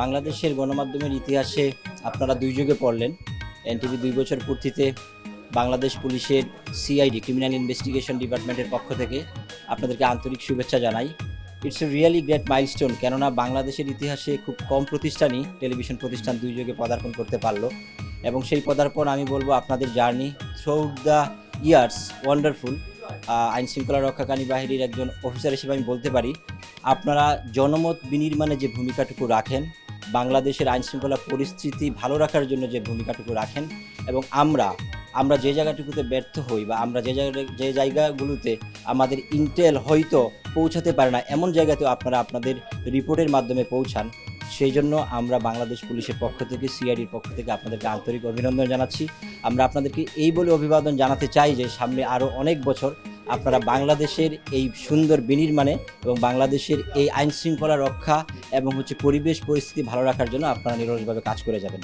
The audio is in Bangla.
বাংলাদেশের গণমাধ্যমের ইতিহাসে আপনারা দুই যুগে পড়লেন। এনটিভি 2 বছর পূর্তিতে বাংলাদেশ পুলিশের সিআইডি ক্রিমিনাল ইনভেস্টিগেশন ডিপার্টমেন্টের পক্ষ থেকে আপনাদেরকে আন্তরিক শুভেচ্ছা জানাই। It's a really great milestone, কেননা বাংলাদেশের ইতিহাসে খুব কম প্রতিষ্ঠানই টেলিভিশন প্রতিষ্ঠান দুই যুগে পদার্পণ করতে পারলো, এবং সেই পদার্পণ আমি বলবো আপনাদের journey throughout the years wonderful. আইন শৃঙ্খলা রক্ষাকারী বাহিনীর একজন অফিসার হিসেবে আমি বলতে পারি আপনারা জনমত বিনির্মাণে যে ভূমিকাটুকু রাখেন, বাংলাদেশের আইন শৃঙ্খলা পরিস্থিতি ভালো রাখার জন্য যে ভূমিকাটুকু রাখেন, এবং আমরা যে জায়গাটুকুতে ব্যর্থ হই বা আমরা যে জায়গাগুলোতে আমাদের ইন্টেল হয়তো পৌঁছাতে পারে না, এমন জায়গাতেও আপনারা আপনাদের রিপোর্টের মাধ্যমে পৌঁছান। সেই জন্য আমরা বাংলাদেশ পুলিশের পক্ষ থেকে, সিআইডির পক্ষ থেকে আপনাদেরকে আন্তরিক অভিনন্দন জানাচ্ছি। আমরা আপনাদেরকে এই বলে অভিবাদন জানাতে চাই যে সামনে আরও অনেক বছর আপনারা বাংলাদেশের এই সুন্দর বিনির্মাণে এবং বাংলাদেশের এই আইন শৃঙ্খলা রক্ষা এবং পরিবেশ পরিস্থিতি ভালো রাখার জন্য আপনারা নিরলসভাবে কাজ করে যাবেন।